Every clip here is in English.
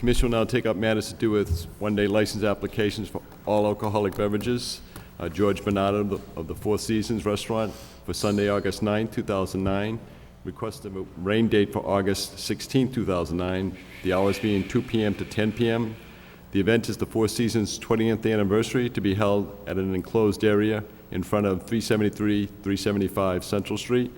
Commission will now take up matters to do with one-day license applications for all alcoholic beverages. George Bernardo of the Four Seasons Restaurant for Sunday, August 9, 2009. Request of a rain date for August 16, 2009. The hours being 2 p.m. to 10 p.m. The event is the Four Seasons 20th anniversary to be held at an enclosed area in front of 373-375 Central Street.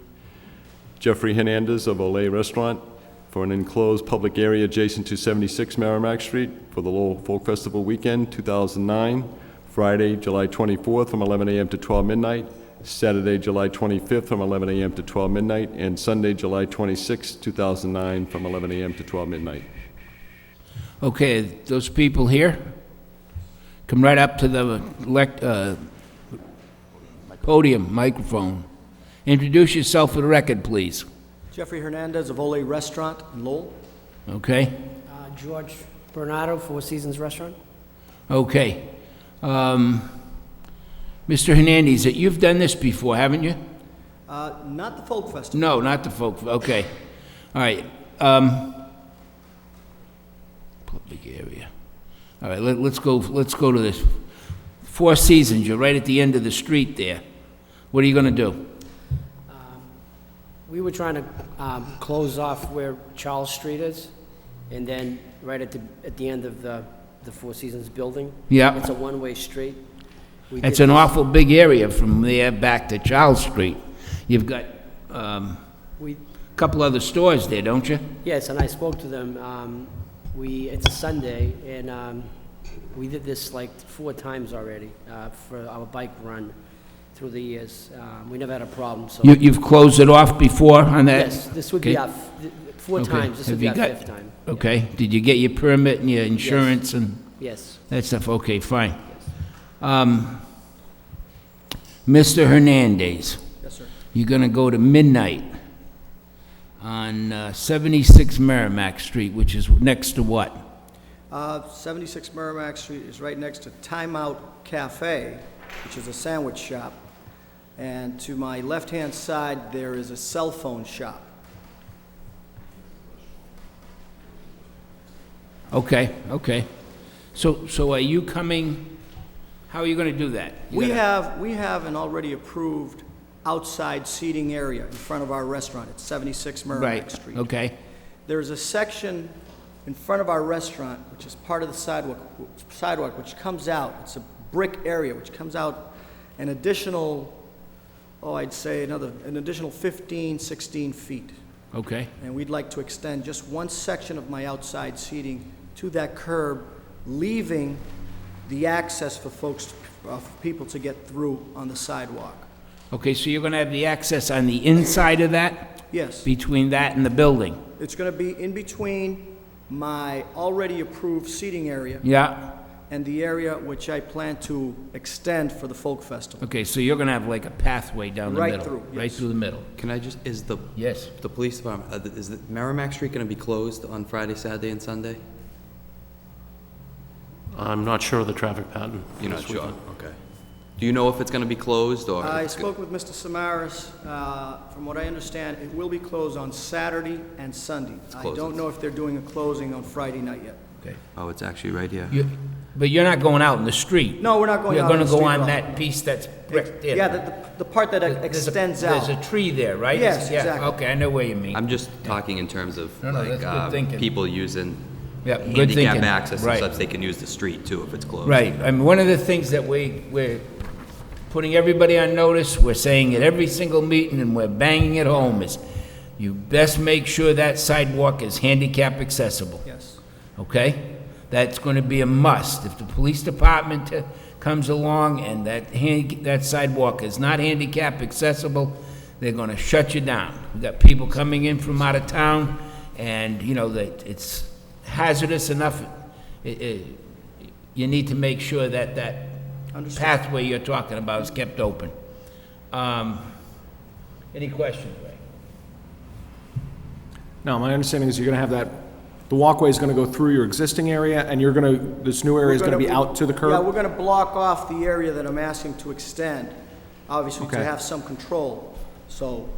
Jeffrey Hernandez of Olay Restaurant for an enclosed public area adjacent to 76 Merrimack Street for the Lowell Folk Festival Weekend 2009, Friday, July 24th from 11 a.m. to 12 midnight, Saturday, July 25th from 11 a.m. to 12 midnight, and Sunday, July 26th, 2009 from 11 a.m. to 12 midnight. Okay, those people here, come right up to the podium, microphone. Introduce yourself for the record, please. Jeffrey Hernandez of Olay Restaurant in Lowell. Okay? George Bernardo, Four Seasons Restaurant. Okay. Mr. Hernandez, you've done this before, haven't you? Not the Folk Festival. No, not the folk, okay. All right. Public area. All right, let's go to this. Four Seasons, you're right at the end of the street there. What are you going to do? We were trying to close off where Charles Street is, and then right at the end of the Four Seasons building. Yeah. It's a one-way street. It's an awful big area from there back to Charles Street. You've got a couple other stores there, don't you? Yes, and I spoke to them. It's a Sunday, and we did this like 4 times already for our bike run through the years. We never had a problem. So You've closed it off before on that? yes, this would be our 4 times. This would be our 5th time. Okay. Did you get your permit and your insurance and Yes. that stuff? Okay, fine. Mr. Hernandez, Yes, sir. you're going to go to midnight on 76 Merrimack Street, which is next to what? 76 Merrimack Street is right next to Time Out Cafe, which is a sandwich shop. And to my left-hand side, there is a cell phone shop. Okay, okay. So are you coming, how are you going to do that? We have an already approved outside seating area in front of our restaurant at 76 Merrimack Street. Right, okay. There's a section in front of our restaurant, which is part of the sidewalk which comes out. It's a brick area, which comes out an additional, I'd say an additional 15, 16 feet. Okay, And we'd like to extend just one section of my outside seating to that curb, leaving the access for people to get through on the sidewalk. okay, so you're going to have the access on the inside of that? Yes. Between that and the building? It's going to be in between my already approved seating area Yeah. and the area which I plan to extend for the Folk Festival. Okay, so you're going to have like a pathway down the Right middle? through, Right yes. through the middle? Can I just, Yes. the police department, is the Merrimack Street going to be closed on Friday, Saturday, and Sunday? I'm not sure of the traffic pattern. You're not this sure? weekend. Okay. Do you know if it's going to be closed, or? I spoke with Mr. Samaras. From what I understand, it will be closed on Saturday and Sunday. I closed. don't know if they're doing a closing on Friday night yet. Okay. Oh, it's actually right here. But you're not going out in the street? No, we're not going out You're on going the to go street on at all. that piece that's bricked in? Yeah, the part that extends out. There's a tree there, right? Yes, Yeah, exactly. okay, I know what you mean. I'm just talking in terms of, No, that's good thinking. people using Yeah, good handicap thinking. access and Right. such, they can use the street too if it's closed. Right, I mean, one of the things that we're putting everybody on notice, we're saying at every single meeting, and we're banging it home, is you best make sure that sidewalk is handicap accessible, Yes. okay? That's going to be a must. If the police department comes along and that sidewalk is not handicap accessible, they're going to shut you down. We've got people coming in from out of town, and, you know, that it's hazardous enough. You need to make sure that Understood. pathway you're talking about is kept open. Any questions, Ray? No, my understanding is you're going to have the walkway is going to go through your existing area, and this new area is going to be out to the curb? Yeah, we're going to block off the area that I'm asking to extend, obviously to Okay. have some control. So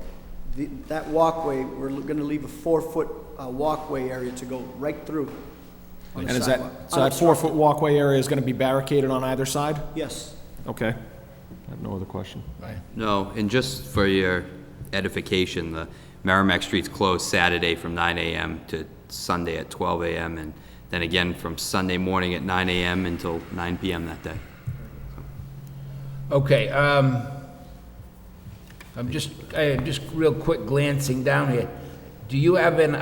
that walkway, we're going to leave a 4-foot walkway area to go right through on the And is sidewalk. that, so that 4-foot walkway area is gonna be barricaded on either side? Yes. Okay. I have no other question. No, and just for your edification, the Merrimack Street's closed Saturday from 9 a.m. to Sunday at 12 a.m., and then again from Sunday morning at 9 a.m. until 9 p.m. that day. Okay, I'm just real quick glancing down here. Do you have an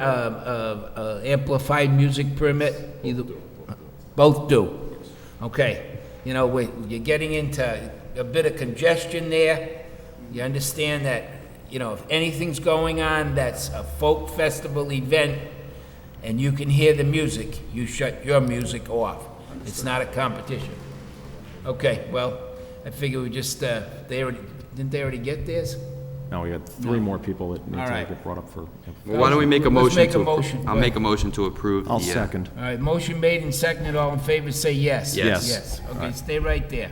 amplified music permit? Either, both do? Okay. You know, you're getting into a bit of congestion there. You understand that, you know, if anything's going on that's a folk festival event and you can hear the music, you shut your music off. It's not a competition. Okay, well, I figure we just, didn't they already get theirs? No, we got 3 more people that need All to right. get brought up for. Well, why don't we make a Let's motion make a to? motion. I'll make a motion to approve. I'll the, second. All right, motion made and seconded, all in favor, say yes. Yes. Yes, okay, stay right there.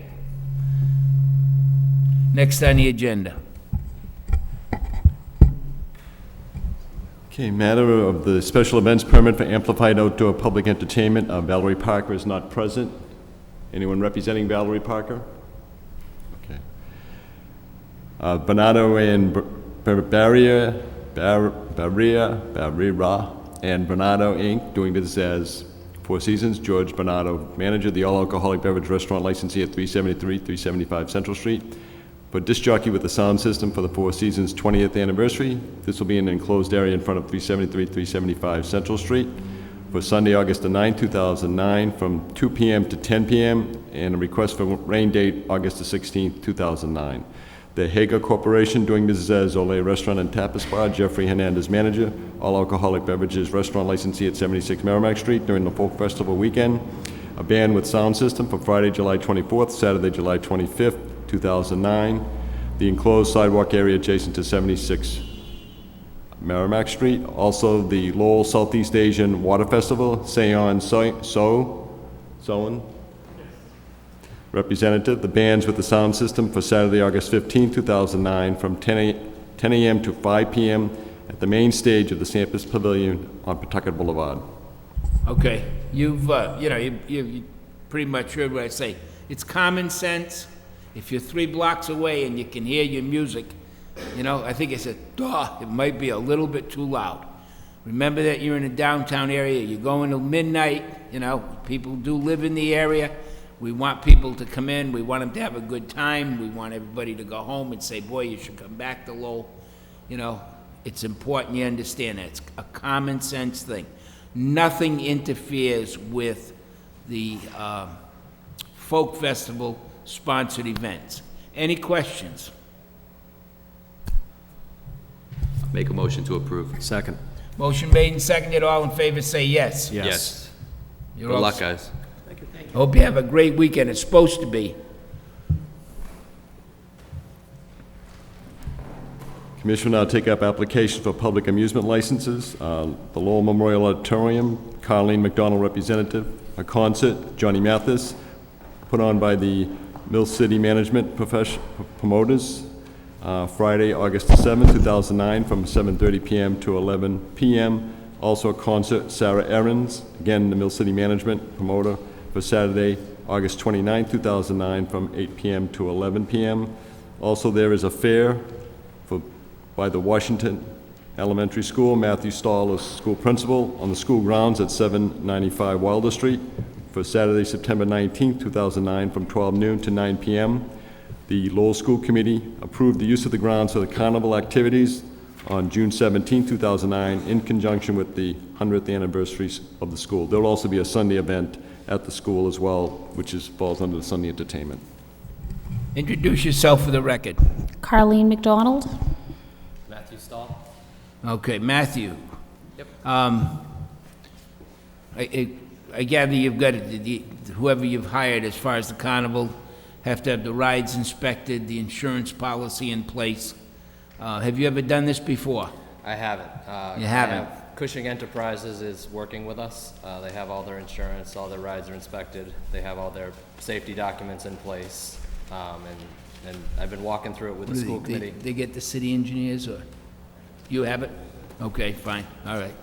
Next on the agenda. Okay, matter of the special events permit for amplified outdoor public entertainment. Valerie Parker is not present. Anyone representing Valerie Parker? Okay. Bernardo and Barriera and Bernardo Inc., doing business as Four Seasons. George Bernardo, manager, the all-alcoholic beverage restaurant licensee at 373, 375 Central Street. For disc jockey with the sound system for the Four Seasons 20th anniversary. This will be in an enclosed area in front of 373, 375 Central Street. For Sunday, August the 9th, 2009, from 2 p.m. to 10 p.m., and a request for rain date, August the 16th, 2009. The Hager Corporation, doing business as Olay Restaurant and Tapas Bar, Jeffrey Hernandez, manager, all alcoholic beverages restaurant licensee at 76 Merrimack Street during the Folk Festival weekend. A band with sound system for Friday, July 24th, Saturday, July 25th, 2009. The enclosed sidewalk area adjacent to 76 Merrimack Street. Also, the Lowell Southeast Asian Water Festival, Seon Soen, representative. The bands with the sound system for Saturday, August 15, 2009, from 10 a.m. to 5 p.m. at the main stage of the Campus Pavilion on Pawtucket Boulevard. Okay, you've, you pretty much heard what I say. It's common sense. If you're 3 blocks away and you can hear your music, you know, I think it's it might be a little bit too loud. Remember that you're in a downtown area, you're going till midnight, you know, people do live in the area. We want people to come in, we want them to have a good time, we want everybody to go home and say, boy, you should come back to Lowell. You know, it's important you understand that. It's a common sense thing. Nothing interferes with the folk festival sponsored events. Any questions? Make a motion to approve. Second. Motion made and seconded, all in favor say yes. Yes. You're Good all luck, s- guys. Hope you have a great weekend, it's supposed to be. Commission will now take up applications for public amusement licenses. The Lowell Memorial Auditorium, Carleen McDonald, representative. A concert, Johnny Mathis, put on by the Mill City Management Promoters, Friday, August the 7th, 2009, from 7:30 p.m. to 11 p.m. Also a concert, Sarah Aarons, again, the Mill City Management Promoter, for Saturday, August 29th, 2009, from 8 p.m. to 11 p.m. Also, there is a fair by the Washington Elementary School. Matthew Stahl is school principal on the school grounds at 795 Wilder Street for Saturday, September 19th, 2009, from 12 noon to 9 p.m. The Lowell School Committee approved the use of the grounds for the carnival activities on June 17, 2009, in conjunction with the 100th anniversary of the school. There will also be a Sunday event at the school as well, which falls under the Sunday entertainment. Introduce yourself for the record. Carleen McDonald. Matthew Stahl. Okay, Matthew. Yep. I gather you've got, whoever you've hired as far as the carnival, have to have the rides inspected, the insurance policy in place. Have you ever done this before? I haven't. You haven't? Cushing Enterprises is working with us. They have all their insurance, all their rides are inspected. They have all their safety documents in place. And I've been walking through it with the school committee. They get the city engineers, or you have it? Okay, fine, all right.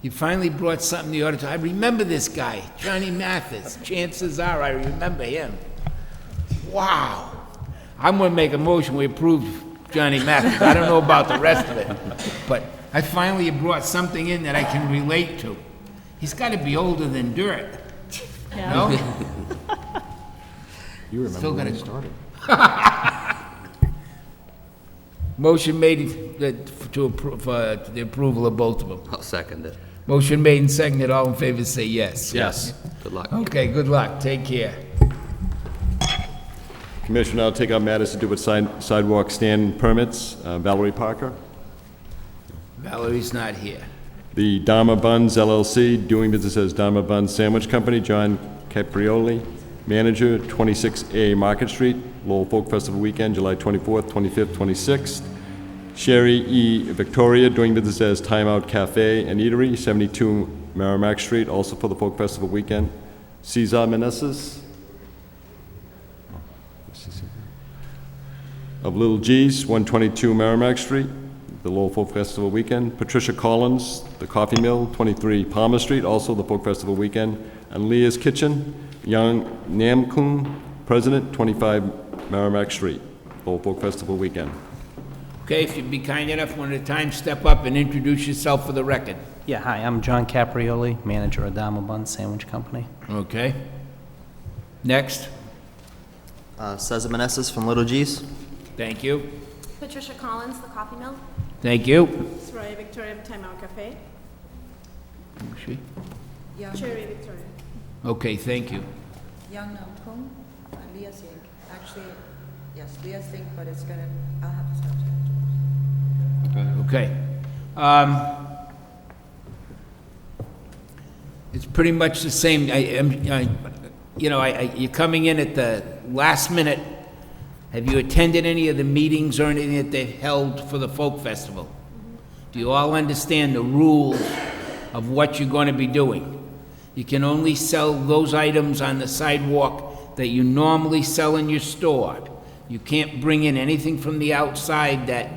He finally brought something to the auditorium. I remember this guy, Johnny Mathis. Chances are I remember him. Wow. I'm gonna make a motion, we approve Johnny Mathis. I don't know about the rest of it, but I finally brought something in that I can relate to. He's gotta be older than dirt. No? You remember Still when gonna- it started. Motion made to approve, for the approval of both of them. I'll second it. Motion made and seconded, all in favor say yes. Yes. Good luck. Okay, good luck, take care. Commissioner, now take up matters to do with sidewalk stand permits. Valerie Parker. Valerie's not here. The Dharma Buns LLC, doing business as Dharma Buns Sandwich Company, John Caprioli, manager, 26A Market Street, Lowell Folk Festival Weekend, July 24th, 25th, 26th. Sherry E. Victoria, doing business as Time Out Cafe and Eatery, 72 Merrimack Street, also for the Folk Festival Weekend. Cesar Meneses of Little G's, 122 Merrimack Street, the Lowell Folk Festival Weekend. Patricia Collins, The Coffee Mill, 23 Palmer Street, also the Folk Festival Weekend. And Leah's Kitchen, Young Namkung, President, 25 Merrimack Street, Lowell Folk Festival Weekend. Okay, if you'd be kind enough, one at a time, step up and introduce yourself for the record. Yeah, hi, I'm John Caprioli, manager of Dharma Bun Sandwich Company. Okay. Next, Cesar Meneses from Little G's. thank you. Patricia Collins, The Coffee Mill. Thank you. Soraya Victoria, Time Out Cafe. Who's she? Cherry Victoria. Okay, thank you. Young Nam Kung, Leah Singh. Actually, yes, Leah Singh, but it's gonna, I'll have to stop that. Okay. It's pretty much the same. You're coming in at the last minute. Have you attended any of the meetings or anything that they've held for the folk festival? Do you all understand the rules of what you're going to be doing? You can only sell those items on the sidewalk that you normally sell in your store. You can't bring in anything from the outside that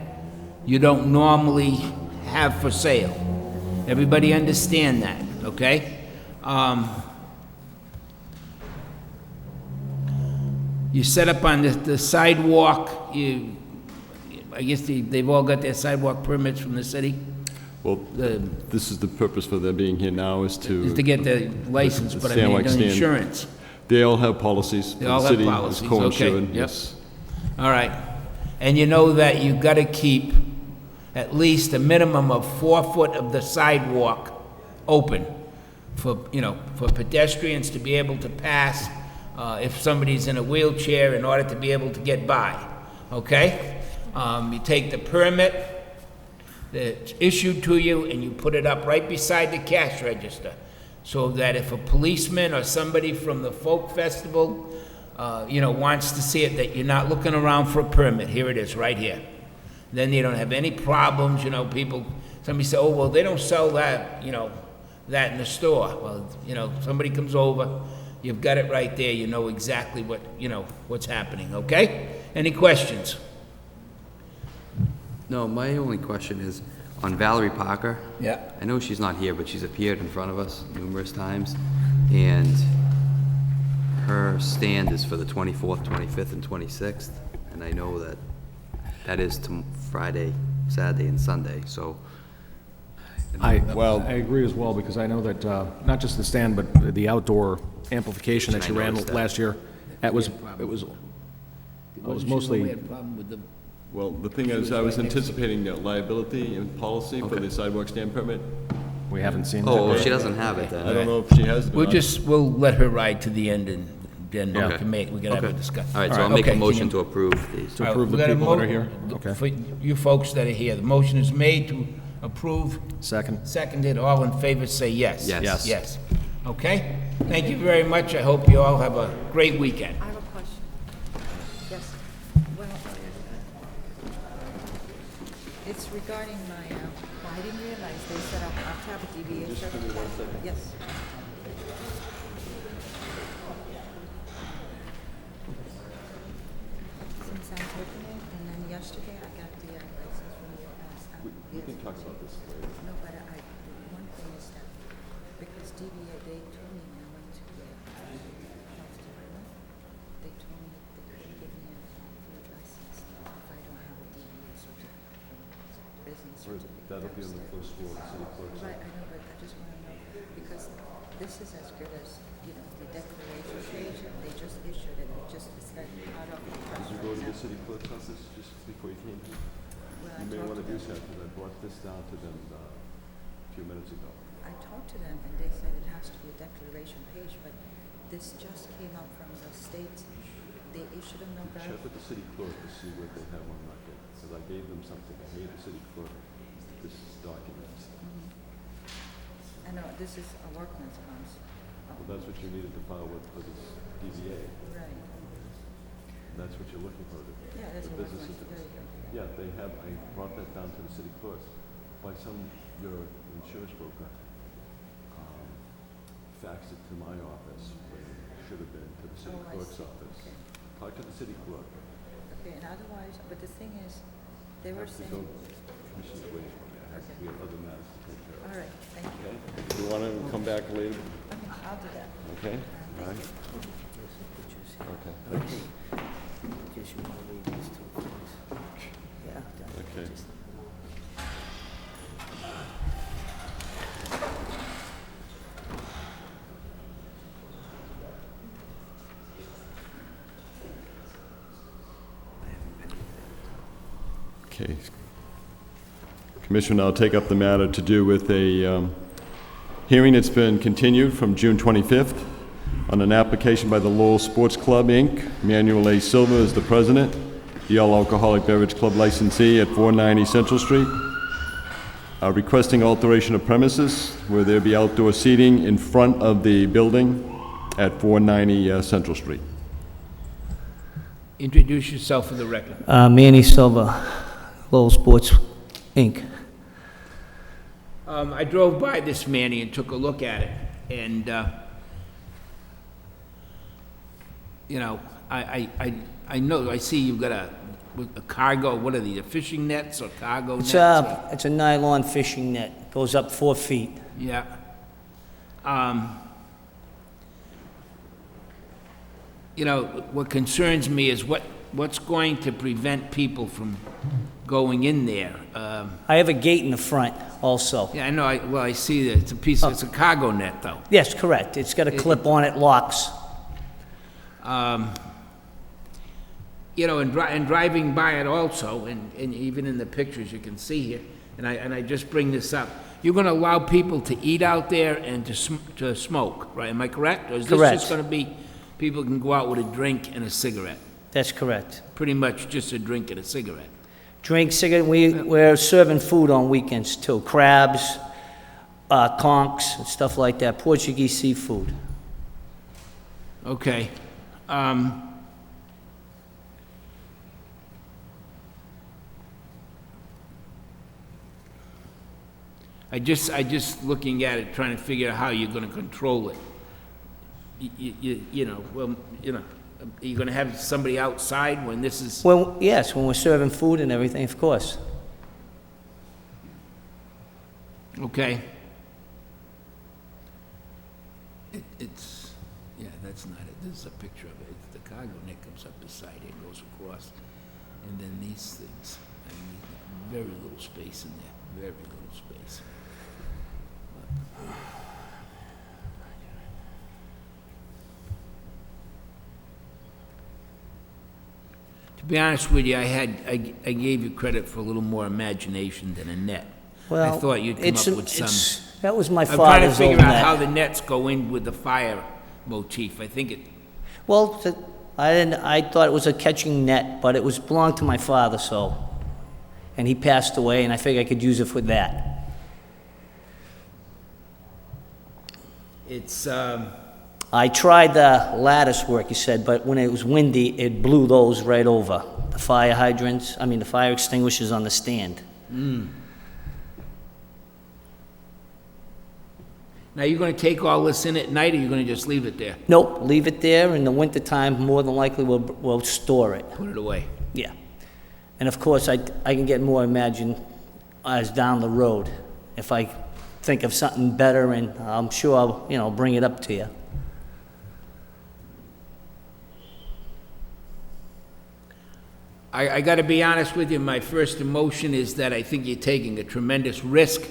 you don't normally have for sale. Everybody understand that, okay? You set up on the sidewalk, I guess they've all got their sidewalk permits from the city? Well, this is the purpose for their being here now, is to get the license, but I mean, Sandwich the stand. insurance. They all have policies. They all have The policies, city is co-insured, okay, yep. yes. All right. And you know that you've got to keep at least a minimum of 4 foot of the sidewalk open for pedestrians to be able to pass if somebody's in a wheelchair in order to be able to get by, okay? You take the permit that's issued to you and you put it up right beside the cash register so that if a policeman or somebody from the folk festival wants to see it, that you're not looking around for a permit. Here it is, right here. Then you don't have any problems, somebody say, oh, well, they don't sell that, that in the store. Well, somebody comes over, you've got it right there, you know exactly what's happening, okay? Any questions? No, my only question is on Valerie Parker. Yeah. I know she's not here, but she's appeared in front of us numerous times, and her stand is for the 24th, 25th, and 26th, and I know that is to Friday, Saturday, and Sunday, so. I agree as well, because I know that, not just the stand, but the outdoor amplification that you ran last year, it was mostly. We had a problem with the. Well, the thing is, I was anticipating liability and policy for the sidewalk stand permit. We haven't seen that. Oh, well, she doesn't have it then. I don't know if she has it or not. We'll let her ride to the end and then we Okay. can have a discussion. All right, so I'll make a Okay, motion to approve these. To approve we the got a people that mo- are here? Okay. For you folks that are here, the motion is made to approve, Second. seconded, all in favor say yes. Yes. Yes. Yes. Okay? Thank you very much. I hope you all have a great weekend. I have a question. Yes. Well, it's regarding my, I didn't realize they set up a traffic deviation. Yes. Since I'm taking it, and then yesterday I got the license from the. We can talk about this later. No, but one thing is that That'll be on the first floor, the city clerk's Right, I office. know, but I just want to know, because this is as good as, you know, the declaration page, and they just issued it, it's like part of the Did you go to the city clerk's office just before you came here? Well, You may want to do so, because I brought this down to them a few minutes ago. I talked to them, and they said it has to be a declaration page, but this just came up from the state. They issued a number. Check with the city clerk to see what they have on record, because I gave them something, I gave the city clerk this document. I know, this is a workman's comp. Well, that's what you needed to file with for this DBA. Right. That's what you're looking for. Yeah, that's the a business workman's, address. very good. Yeah, they have, I brought that down to the city clerk. By your insurance broker, faxed it to my office, when it should have been to the city Oh, I clerk's see. office. Okay. Talk to the city clerk. Okay, and otherwise, but the thing is, they were Have to saying, go, Commissioner's waiting for me. Okay. We have other matters to take care of. all right, thank you. Okay? You want to come back later? Okay, I'll do that. Okay? All right. Okay. Thank you. Guess you want to read these two things. Yeah. Okay. Okay. Commissioner, I'll take up the matter to do with a hearing that's been continued from June 25th on an application by the Lowell Sports Club, Inc., Manuel A. Silva is the president, the all-alcoholic beverage club licensee at 490 Central Street, requesting alteration of premises where there be outdoor seating in front of the building at 490 Central Street. Introduce yourself for the record. Manny Silva, Lowell Sports, Inc. I drove by this Manny and took a look at it, and, you know, I know, I see you've got a cargo, what are these, fishing nets or cargo nets? It's a nylon fishing net, goes up 4 feet. Yeah. You know, what concerns me is what's going to prevent people from going in there? I have a gate in the front also. Yeah, I know, well, I see that, it's a cargo net, though. Yes, correct. It's got a clip on it, locks. You know, and driving by it also, and even in the pictures you can see here, and I just bring this up, you're gonna allow people to eat out there and to smoke, right? Am I correct? Or is this Correct. just gonna be, people can go out with a drink and a cigarette? That's correct. Pretty much just a drink and a cigarette. Drink, cigarette, we're serving food on weekends too. Crabs, conchs, and stuff like that, Portuguese seafood. Okay. I just looking at it, trying to figure out how you're gonna control it. You know, well, you know, are you gonna have somebody outside when this is? Well, yes, when we're serving food and everything, of course. Okay. It's, yeah, that's not it. This is a picture of it. It's the cargo net comes up the side, it goes across. And then these things, I mean, very little space in there, very little space. To be honest with you, I gave you credit for a little more imagination than a net. Well, I thought you'd come up with some. That was my I'm trying to father's figure old out how net. the nets go in with the fire motif. I think it, Well, I thought it was a catching net, but it belonged to my father, so. And he passed away, and I figured I could use it for that. it's, I tried the lattice work, you said, but when it was windy, it blew those right over. The fire hydrants, the fire extinguishers on the stand. now you're gonna take all this in at night, or you're gonna just leave it there? Nope, leave it there. In the wintertime, more than likely, we'll store it. Put it away? Yeah. And of course, I can get more as down the road. If I think of something better, and I'm sure I'll bring it up to you. I gotta be honest with you, my first emotion is that I think you're taking a tremendous risk,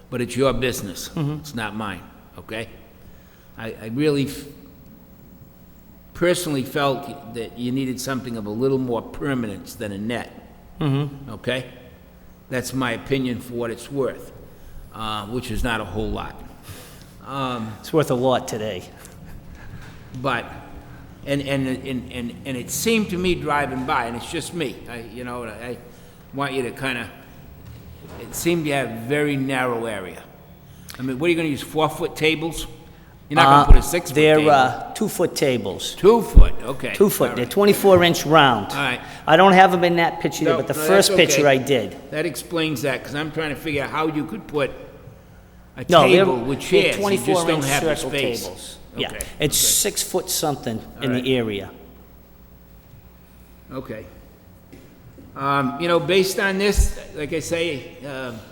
but it's your business. It's not mine, okay? I really personally felt that you needed something of a little more permanence than a net. Okay? That's my opinion for what it's worth, which is not a whole lot. It's worth a lot today. But, and it seemed to me driving by, and it's just me, I want you to kind of, it seemed to have a very narrow area. I mean, what are you going to use, 4-foot tables? You're not going to put a 6-foot table? They're 2-foot tables. 2 foot, okay. 2 foot. All They're right. 24-inch round. All right. I don't have them in that picture, No, but the no, first that's okay. picture I did. That explains that, because I'm trying to figure out how you could put a No, table with they're chairs. You just don't 24-inch have the circle space. tables. Yeah, Okay, it's okay. 6 foot something in All right. the area. Okay. Based on this, like I say,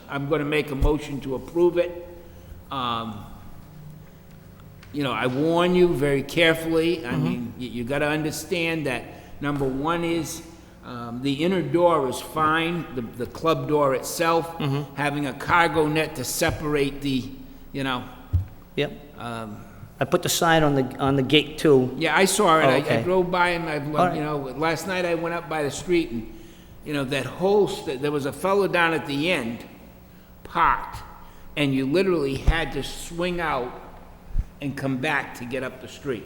I'm going to make a motion to approve it. I warn you very carefully. I mean, you got to understand that, number one is, the inner door is fine, the club door itself, having a cargo net to separate the, Yep. I put the sign on the gate too. Yeah, I saw it. Oh, I okay. drove by and All right. last night I went up by the street and, that whole, there was a fellow down at the end parked, and you literally had to swing out and come back to get up the street.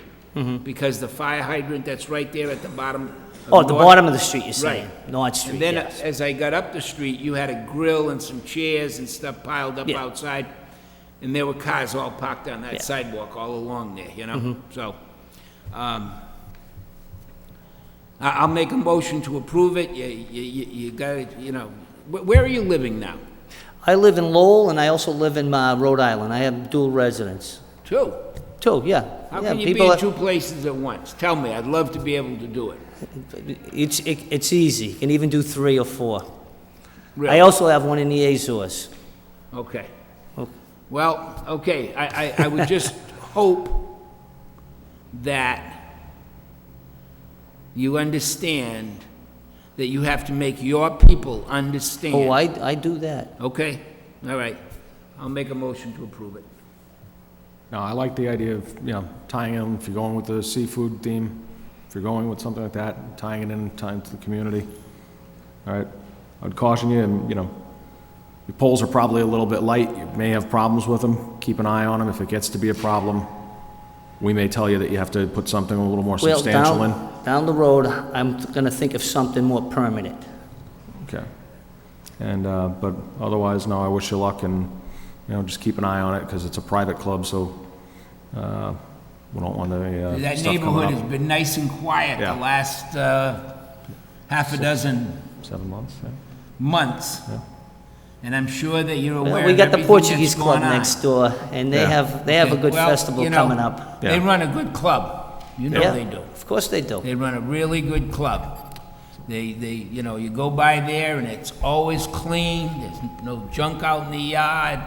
Because the fire hydrant that's right there at the bottom. Oh, at the bottom of the street, you're saying? Right. North Street, And then yes. as I got up the street, you had a grill and some chairs and stuff piled up Yeah. outside. And there were cars all parked on that Yeah. sidewalk all along there, So, I'll make a motion to approve it. You got it, where are you living now? I live in Lowell, and I also live in Rhode Island. I have dual residence. Two. Two, yeah. How Yeah, can you be people in are- 2 places at once? Tell me, I'd love to be able to do it. It's easy. You can even do 3 or 4. Really? I also have one in the Azores. Okay. Oh. Well, okay, I would just hope that you understand that you have to make your people understand. Oh, I do that. Okay, all right. I'll make a motion to approve it. No, I like the idea of, tying in, if you're going with the seafood theme, if you're going with something like that, tying it in, tying to the community. All right? I'd caution you, and, your poles are probably a little bit light. You may have problems with them. Keep an eye on them. If it gets to be a problem, we may tell you that you have to put something a little more Well, substantial in. down the road, I'm gonna think of something more permanent. Okay. And, but otherwise, no, I wish you luck, and, just keep an eye on it, because it's a private club, so, we don't want any, That stuff coming neighborhood up. has been nice and quiet Yeah. the last half a dozen 7 months, yeah. months. Yeah. And I'm sure that you're aware Well, of we got the everything Portuguese that's club going on. next door, and they Yeah. have a Okay, good well, festival coming up. They Yeah. run a good club. You know Yeah, they do. Of course they do. They run a really good club. You go by there and it's always clean. There's no junk out in the yard.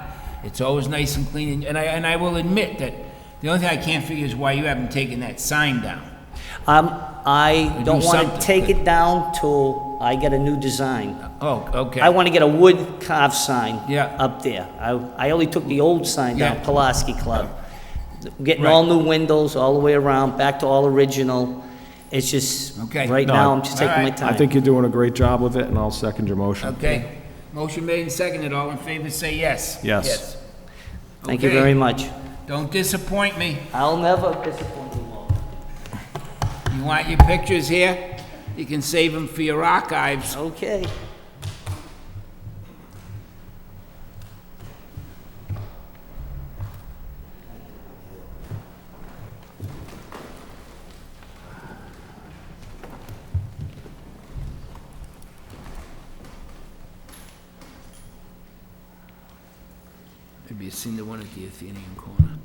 It's always nice and clean. And I will admit that the only thing I can't figure is why you haven't taken that sign down. I Or don't do want to something. take it down till I get a new design. Oh, okay. I want to get a wood carved sign Yeah. up there. I only took the old sign down, Yeah. Pulaski Club. Getting Right. all new windows all the way around, back to all original. It's just, Okay. right No, now, I'm just taking my alright. time. I think you're doing a great job with it, and I'll second your motion. Okay. Motion made and seconded. All in favor, say yes. Yes. Thank you Okay. very much. Don't disappoint me. I'll never disappoint you all. You want your pictures here? You can save them for your archives. Okay. Have you seen the one at the Athenian corner?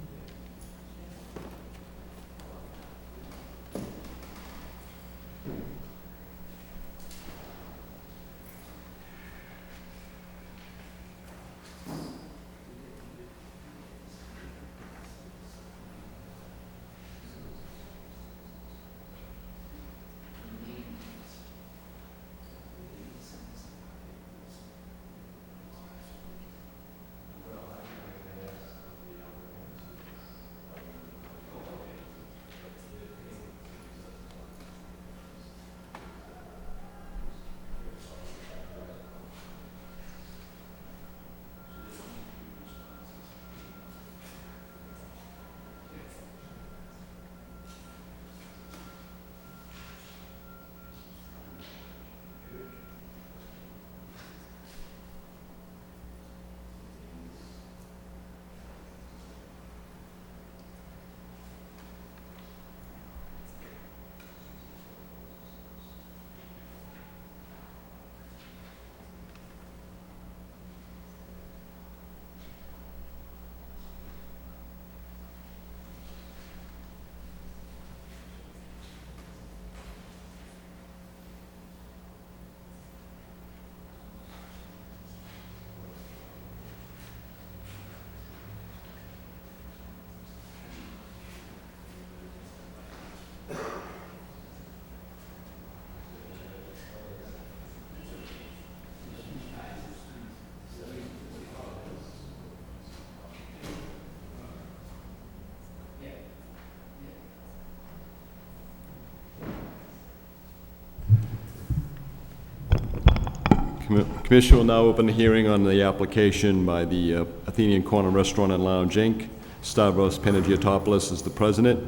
Commission will now open the hearing on the application by the Athenian Corner Restaurant and Lounge, Inc. Stavros Panagiotopoulos is the president.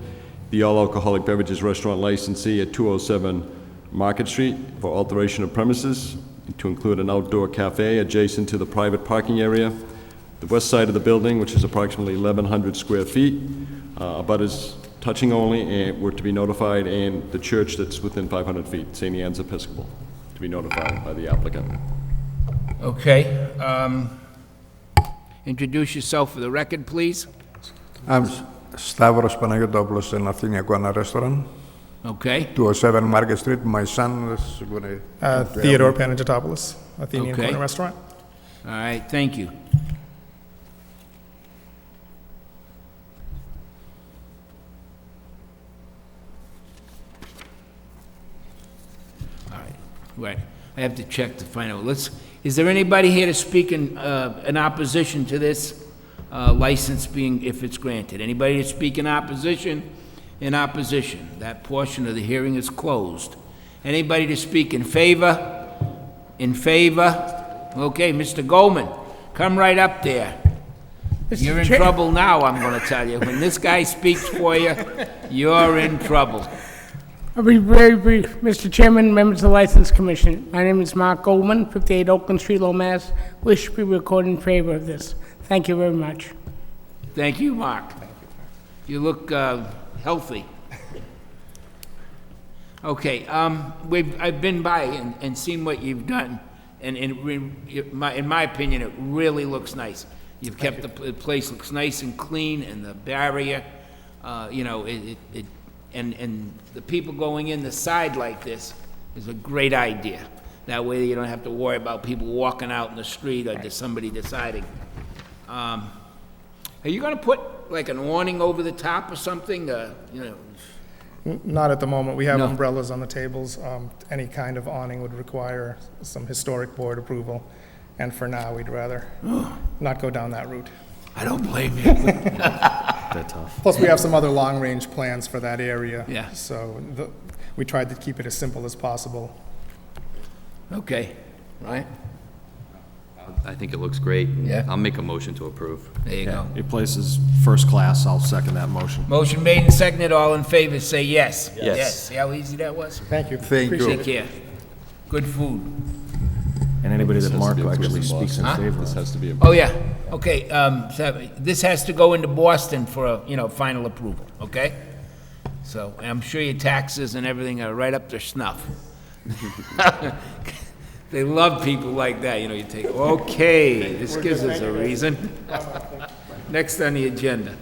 The all-alcoholic beverages restaurant licensee at 207 Market Street for alteration of premises to include an outdoor cafe adjacent to the private parking area. The west side of the building, which is approximately 1,100 square feet, abutters touching only and were to be notified, and the church that's within 500 feet, St. Anne's Episcopal, to be notified by the applicant. Okay. Introduce yourself for the record, please. I'm Stavros Panagiotopoulos in Athenian Corner Restaurant. Okay. 207 Market Street. My son is going to... Theodore Panagiotopoulos, Athenian Okay. Corner Restaurant. All right, thank you. All right, right. I have to check to find out. Is there anybody here to speak in opposition to this license being, if it's granted? Anybody to speak in opposition? In opposition. That portion of the hearing is closed. Anybody to speak in favor? In favor? Okay, Mr. Goldman, come right up there. You're in trouble now, I'm going to tell you. When this guy speaks for you, you're in trouble. I'll be very brief. Mr. Chairman, members of the License Commission, my name is Mark Goldman, 58 Oakland Street, Lowell, Mass. Wish to be recorded in favor of this. Thank you very much. Thank you, Mark. You look healthy. Okay, I've been by and seen what you've done, and in my opinion, it really looks nice. You've kept the place looks nice and clean, and the barrier, you know, and the people going in the side like this is a great idea. That way you don't have to worry about people walking out in the street or just somebody deciding. Are you going to put like an awning over the top or something? You know. Not at the moment. We have No. umbrellas on the tables. Any kind of awning would require some historic board approval. And for now, we'd rather not go down that route. I don't blame you. They're tough. Plus, we have some other long-range plans for that area. Yeah. So we tried to keep it as simple as possible. Okay, right? I think it looks great. Yeah. I'll make a motion to approve. There you go. Your place is first class. I'll second that motion. Motion made and seconded. All in favor, say yes. Yes. See how easy that was? Thank you. Thank you. Take care. Good food. And anybody This that has to Mark be approved actually in speaks in Boston. favor This of. has to be Oh, yeah. Okay, so this has to go into Boston for a, final approval, okay? So, and I'm sure your taxes and everything are right up to snuff. They love people like that, you take, okay, this gives us a reason. Next on the agenda.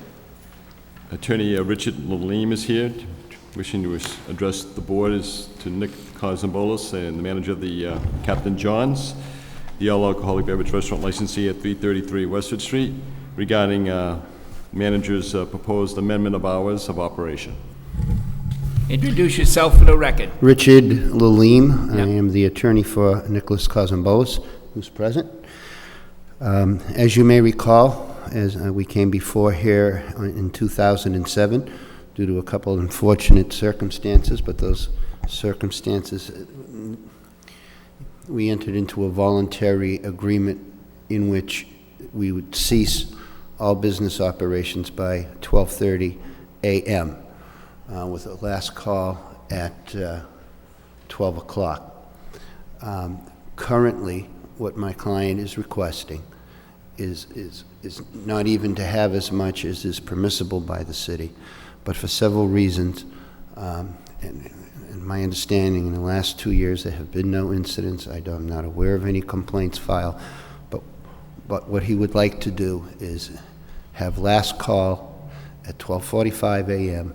Attorney Richard Lalim is here, wishing to address the board is to Nick Cosmbolis and the manager of the Captain John's, the all-alcoholic beverage restaurant licensee at 333 Westford Street, regarding manager's proposed amendment of hours of operation. Introduce yourself for the record. Richard Lalim. I am the attorney for Nicholas Cosmbolis, who's present. As you may recall, as we came before here in 2007, due to a couple of unfortunate circumstances, but those circumstances, we entered into a voluntary agreement in which we would cease all business operations by 12:30 a.m. With a last call at 12 o'clock. Currently, what my client is requesting is not even to have as much as is permissible by the city, but for several reasons, and my understanding in the last 2 years there have been no incidents. I'm not aware of any complaints filed, but what he would like to do is have last call at 12:45 a.m.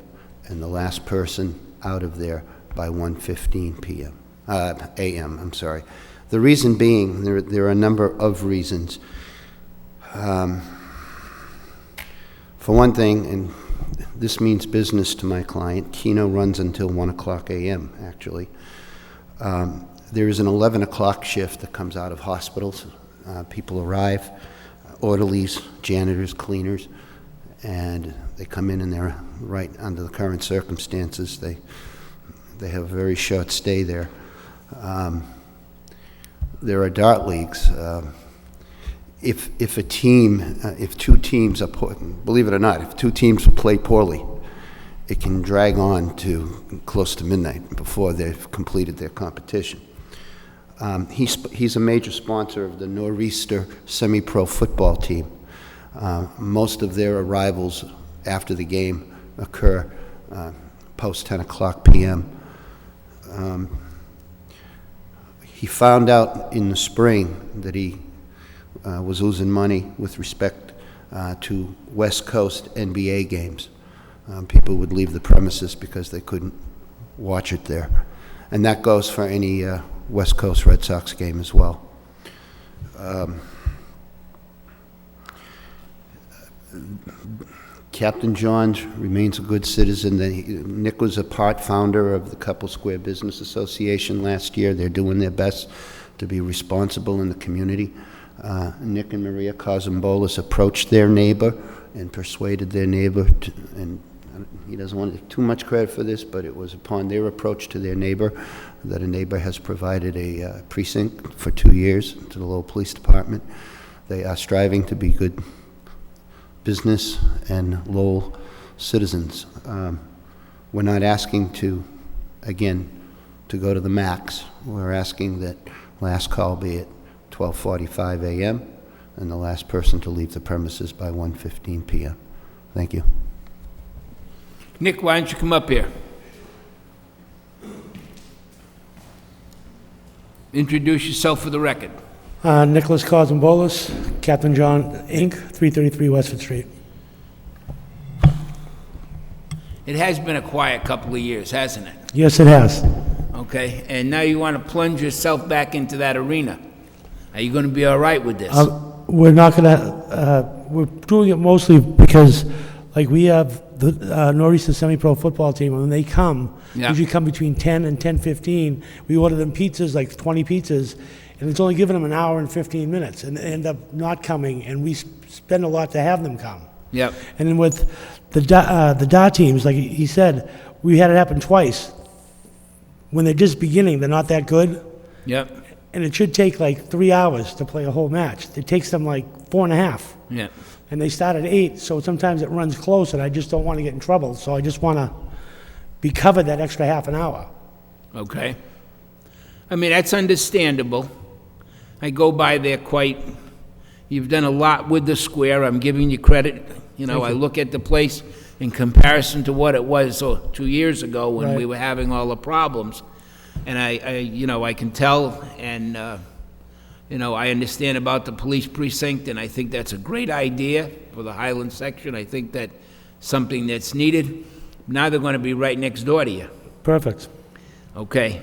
and the last person out of there by 1:15 p.m. a.m. I'm sorry. The reason being, there are a number of reasons. For one thing, and this means business to my client, Keno runs until 1 o'clock a.m. actually. There is an 11 o'clock shift that comes out of hospitals. People arrive, orderlies, janitors, cleaners, and they come in and they're right under the current circumstances. They have a very short stay there. there are dart leagues. If a team, if two teams are, believe it or not, if two teams play poorly, it can drag on to close to midnight before they've completed their competition. He's a major sponsor of the Nor'easter semi-pro football team. Most of their arrivals after the game occur post 10 o'clock p.m. He found out in the spring that he was losing money with respect to West Coast NBA games. People would leave the premises because they couldn't watch it there. And that goes for any West Coast Red Sox game as well. Captain Johns remains a good citizen. Nick was a part founder of the Couple Square Business Association last year. They're doing their best to be responsible in the community. Nick and Maria Cosumbolis approached their neighbor and persuaded their neighbor, and he doesn't want too much credit for this, but it was upon their approach to their neighbor that a neighbor has provided a precinct for 2 years to the Lowell Police Department. They are striving to be good business and Lowell citizens. We're not asking to, again, to go to the max. We're asking that last call be at 12:45 a.m. and the last person to leave the premises by 1:15 p.m. Thank you. Nick, why don't you come up here? Introduce yourself for the record. Nicholas Cosumbolis, Captain John, Inc., 333 Westford Street. It has been a quiet couple of years, hasn't it? Yes, it has. Okay, and now you want to plunge yourself back into that arena. Are you going to be all right with this? We're not going to, we're doing it mostly because, like, we have the Nor'easter semi-pro football team, and when they come, Yeah. usually come between 10 and 10:15, we order them pizzas, like 20 pizzas, and it's only giving them an hour and 15 minutes, and they end up not coming, and we spend a lot to have them come. Yep. And then with the DA teams, like he said, we had it happen twice. When they're just beginning, they're not that good. Yep. And it should take like 3 hours to play a whole match. It takes them like 4.5. Yeah. And they start at 8, so sometimes it runs close, and I just don't want to get in trouble. So I just want to be covered that extra half an hour. Okay. I mean, that's understandable. I go by there quite, you've done a lot with the square. I'm giving you credit. You know, I look at the place in comparison to what it was 2 years ago when we were having all the problems. And I can tell, and, I understand about the police precinct, and I think that's a great idea for the Highland section. I think that's something that's needed. Now they're going to be right next door to you. Perfect. Okay.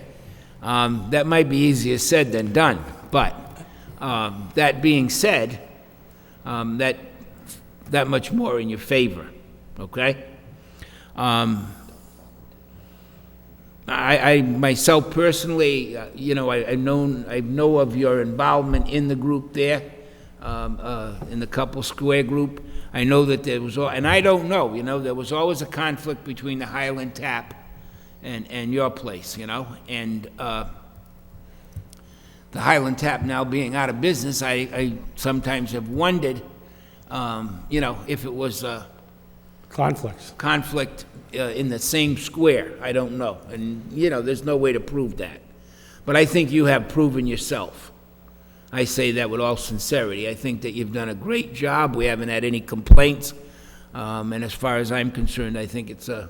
That might be easier said than done, but that being said, that much more in your favor, okay? I myself personally, I know of your involvement in the group there, in the Couple Square group. I know that there was, and I don't know, there was always a conflict between the Highland Tap and your place, and the Highland Tap now being out of business, I sometimes have wondered, if it was a conflict in the same square. I don't know, and there's no way to prove that. But I think you have proven yourself. I say that with all sincerity. I think that you've done a great job. We haven't had any complaints, and as far as I'm concerned, I think it's an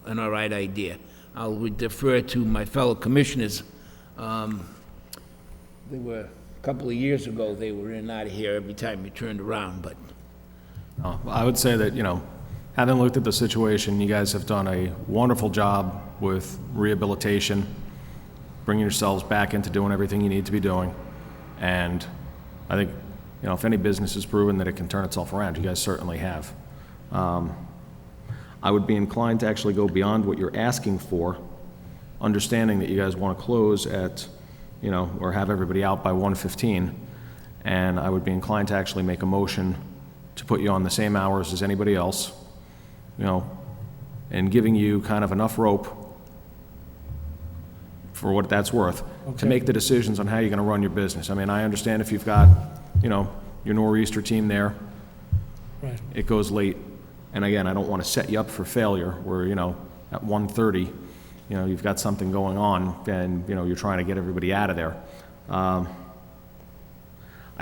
all right idea. I'll defer to my fellow commissioners. They were a couple of years ago. They were in and out of here every time you turned around, but. I would say that, having looked at the situation, you guys have done a wonderful job with rehabilitation, bringing yourselves back into doing everything you need to be doing. And I think, if any business has proven that it can turn itself around, you guys certainly have. I would be inclined to actually go beyond what you're asking for, understanding that you guys want to close at, or have everybody out by 1:15. And I would be inclined to actually make a motion to put you on the same hours as anybody else, and giving you kind of enough rope for what that's worth, to Okay. make the decisions on how you're gonna run your business. I mean, I understand if you've got, you know, your nor'easter team there, Right. it goes late. And again, I don't want to set you up for failure where, you know, at 1:30, you know, you've got something going on and, you know, you're trying to get everybody out of there. I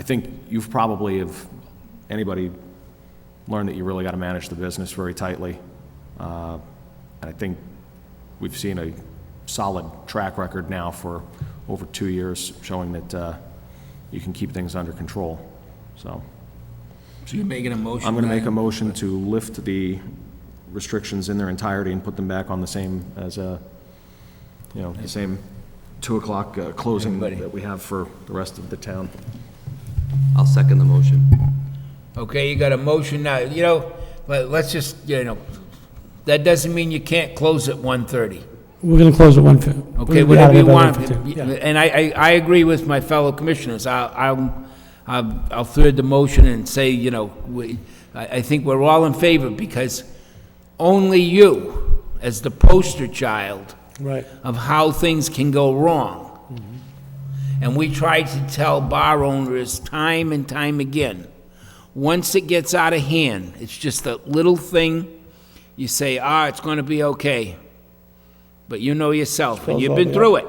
think you've probably, if anybody, learned that you really got to manage the business very tightly. And I think we've seen a solid track record now for over 2 years showing that you can keep things under control, so. So you're making a motion? I'm going to make a Ryan? motion to lift the restrictions in their entirety and put them back on the same as a, you know, the same 2 o'clock closing Everybody. that we have for the rest of the town. I'll second the motion. Okay, you got a motion now, you know, let's just, you know, that doesn't mean you can't close at 1:30. We're going to close at 1:50. Okay, whatever you want. And I agree with my fellow commissioners. I'll third the motion and say, you know, I think we're all in favor because only you, as the poster child Right. of how things can go wrong. And we try to tell bar owners time and time again, once it gets out of hand, it's just a little thing, you say, it's going to be okay. But you know yourself, and you've been through it.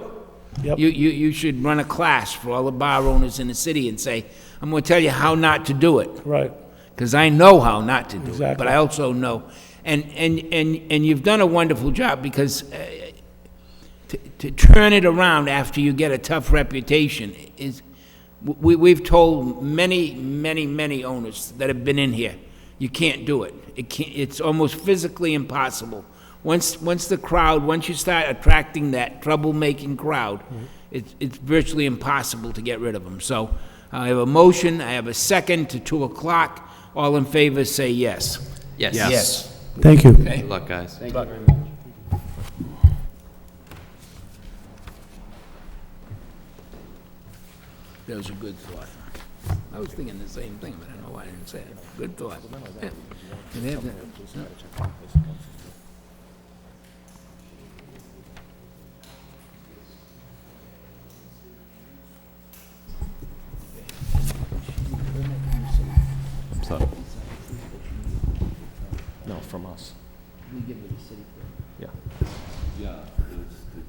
Yep. You should run a class for all the bar owners in the city and say, I'm going to tell you how not to do it. Right. Because I know how not to do it, Exactly. but I also know. And you've done a wonderful job because to turn it around after you get a tough reputation is, we've told many owners that have been in here, you can't do it. It's almost physically impossible. Once you start attracting that troublemaking crowd, it's virtually impossible to get rid of them. So I have a motion, I have a second to 2 o'clock. All in favor, say yes. Yes. Yes. Thank you. Okay. Good luck, guys. Thank you very much. That was a good thought. I was thinking the same thing, but I don't know why I didn't say it. Good thought. Yeah. And they have that- So, No, from us. We give it to the city. Yeah. yeah, there's the,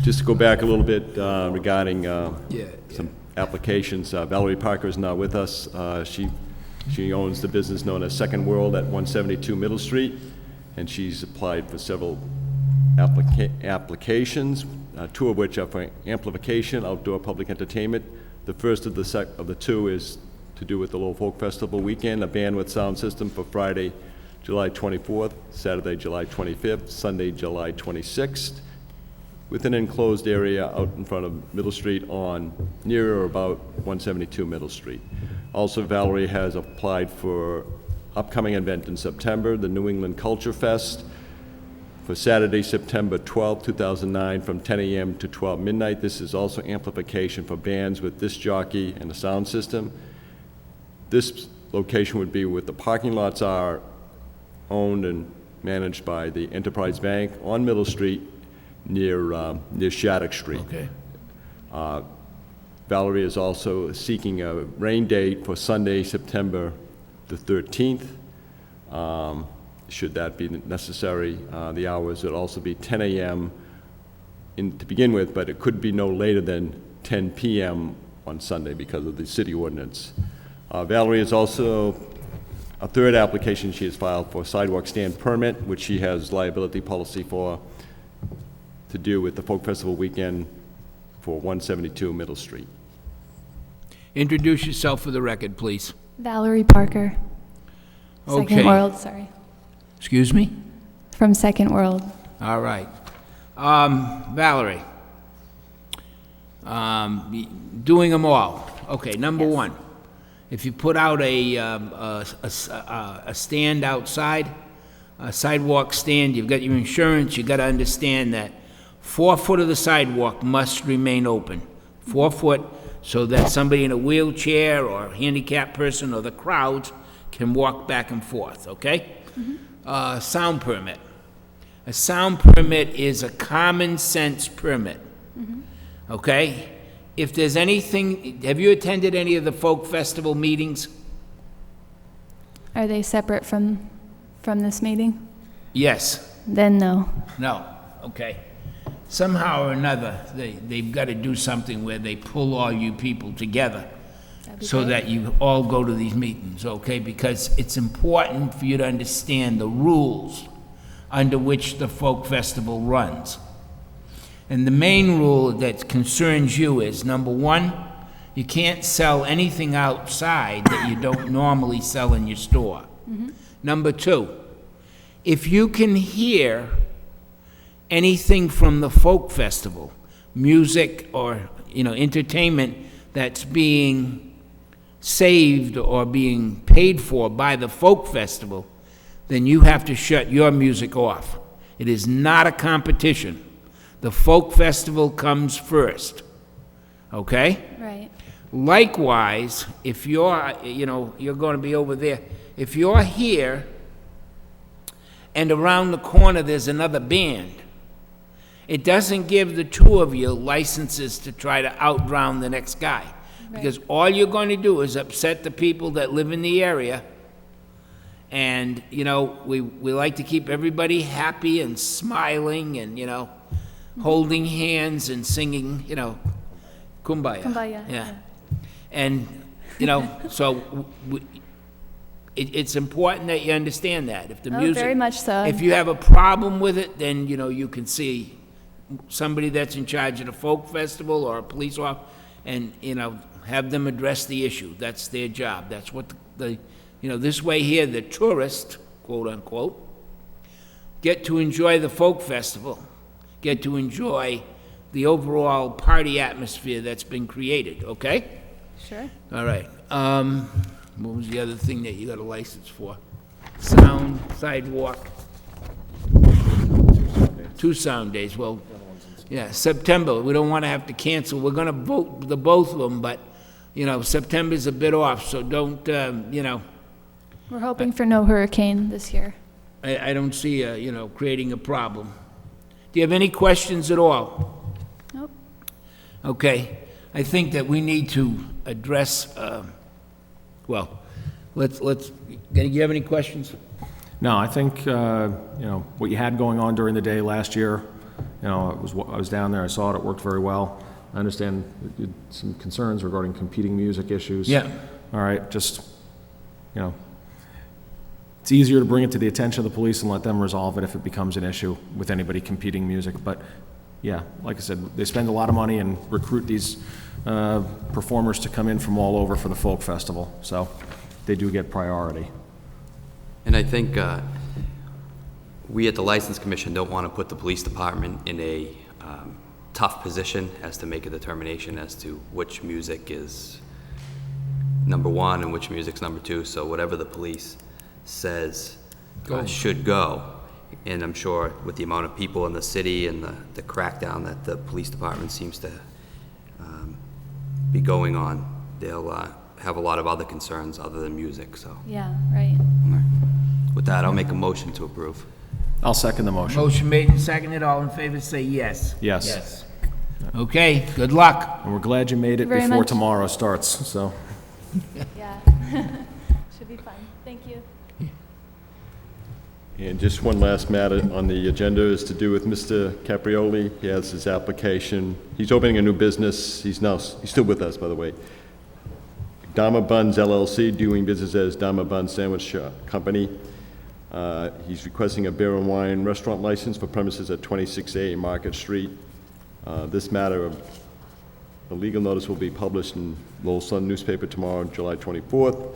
Just to go back a little bit regarding some applications, Valerie Parker is now with us. She owns the business known as Second World at 172 Middle Street, and she's applied for several applications, 2 of which are for amplification, outdoor public entertainment. The first of the 2 is to do with the Lowell Folk Festival weekend, a band with sound system for Friday, July 24th, Saturday, July 25th, Sunday, July 26th, with an enclosed area out in front of Middle Street on near or about 172 Middle Street. Also, Valerie has applied for upcoming event in September, the New England Culture Fest, for Saturday, September 12, 2009, from 10 a.m. to 12 midnight. This is also amplification for bands with disc jockey and a sound system. This location would be with the parking lots are owned and managed by the Enterprise Bank on Middle Street, near Shattuck Street. Okay. Valerie is also seeking a rain date for Sunday, September the 13th. Should that be necessary, the hours would also be 10 a.m. To begin with, but it could be no later than 10 p.m. on Sunday because of the city ordinance. Valerie is also a third application she has filed for sidewalk stand permit, which she has liability policy for, to do with the Folk Festival weekend for 172 Middle Street. Introduce yourself for the record, please. Valerie Parker. Okay. Second World, sorry. Excuse me? From Second World. All right. Valerie, doing them all. Okay, number one, if you put out a stand outside, a sidewalk stand, you've got your insurance, you got to understand that 4 foot of the sidewalk must remain open. 4 foot, so that somebody in a wheelchair or a handicapped person or the crowds can walk back and forth, okay? Sound permit. A sound permit is a common sense permit, okay? If there's anything, have you attended any of the folk festival meetings? Are they separate from this meeting? Yes. Then no. No, okay. Somehow or another, they've got to do something where they pull all you people together so that you all go to these meetings, okay? Because it's important for you to understand the rules under which the folk festival runs. And the main rule that concerns you is, number one, you can't sell anything outside that you don't normally sell in your store. Number two, if you can hear anything from the folk festival, music or, entertainment that's being saved or being paid for by the folk festival, then you have to shut your music off. It is not a competition. The folk festival comes first, okay? Right. Likewise, if you're, you're going to be over there, if you're here and around the corner there's another band, it doesn't give the two of you licenses to try to out-drown the next guy. Because all you're going to do is upset the people that live in the area. And, we like to keep everybody happy and smiling and, holding hands and singing, Kumbaya. Kumbaya. Yeah. And, so it's important that you understand that. If the music, very much so. If you have a problem with it, then, you can see somebody that's in charge of the folk festival or a police officer and, have them address the issue. That's their job. That's what this way here, the tourists, quote unquote, get to enjoy the folk festival, get to enjoy the overall party atmosphere that's been created, okay? Sure. All right. What was the other thing that you got a license for? Sound, sidewalk. 2 sound days. Well, yeah, September. We don't want to have to cancel. We're going to vote the both of them, but, September's a bit off, so don't, We're hoping for no hurricane this year. I don't see, creating a problem. Do you have any questions at all? Nope. Okay. I think that we need to address, let's, do you have any questions? No, I think, what you had going on during the day last year, I was down there, I saw it worked very well. I understand you had some concerns regarding competing music issues. Yeah. All right, just, it's easier to bring it to the attention of the police and let them resolve it if it becomes an issue with anybody competing music. But, yeah, like I said, they spend a lot of money and recruit these performers to come in from all over for the folk festival, so they do get priority. And I think we at the License Commission don't want to put the police department in a tough position as to make a determination as to which music is number one and which music's number two. So whatever the police says should go. And I'm sure with the amount of people in the city and the crackdown that the police department seems to be going on, they'll have a lot of other concerns other than music. So Yeah, right. with that, I'll make a motion to approve. I'll second the motion. Motion made and seconded. All in favor, say yes. Yes. Yes. Okay, good luck. And we're glad you made it Very before much. tomorrow starts, so. Yeah. Should be fun. Thank you. And just one last matter on the agenda is to do with Mr. Caprioli. He has his application. He's opening a new business. He's still with us, by the way. Dama Buns LLC, doing business as Dama Buns Sandwich Company. He's requesting a beer and wine restaurant license for premises at 26A Market Street. This matter, the legal notice will be published in Lowell Sun newspaper tomorrow, July 24th.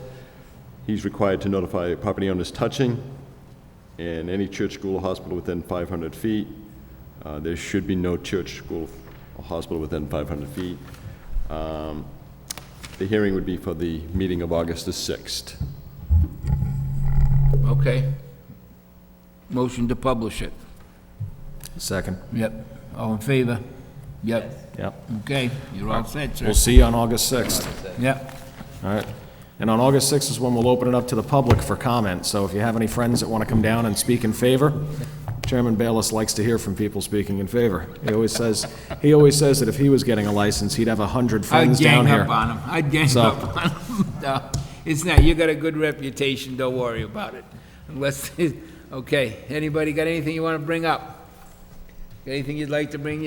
He's required to notify property owners touching and any church, school, or hospital within 500 feet. There should be no church, school, or hospital within 500 feet. The hearing would be for the meeting of August the 6th. Okay. Motion to publish it. Second. Yep. All in favor? Yep. Yep. Okay, you're all set, sir. We'll see you on August 6th. Yep. All right. And on August 6th is when we'll open it up to the public for comment. So if you have any friends that want to come down and speak in favor, Chairman Bayless likes to hear from people speaking in favor. He always says that if he was getting a license, he'd have 100 friends down here. I'd gang up on him. I'd gang up on him. No, it's not. You got a good reputation. Don't worry about it. Unless, okay. Anybody got anything you want to bring up? Anything you'd like to bring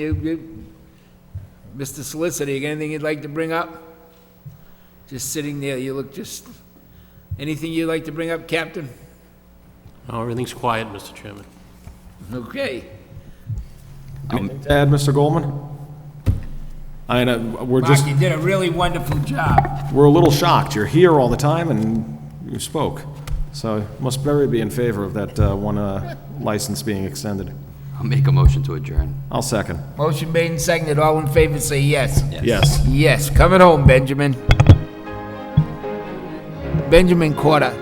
Mr. Solicitor, you got anything you'd like to bring up? Just sitting there, you look just... Anything you'd like to bring up, Captain? Oh, everything's quiet, Mr. Chairman. Okay. Anything to add, Mr. Goldman? I know, Mark, you did a really wonderful job. we're a little shocked. You're here all the time and you spoke. So you must very be in favor of that one license being extended. I'll make a motion to adjourn. I'll second. Motion made and seconded. All in favor, say yes. Yes. Yes. Coming home, Benjamin. Benjamin Corder.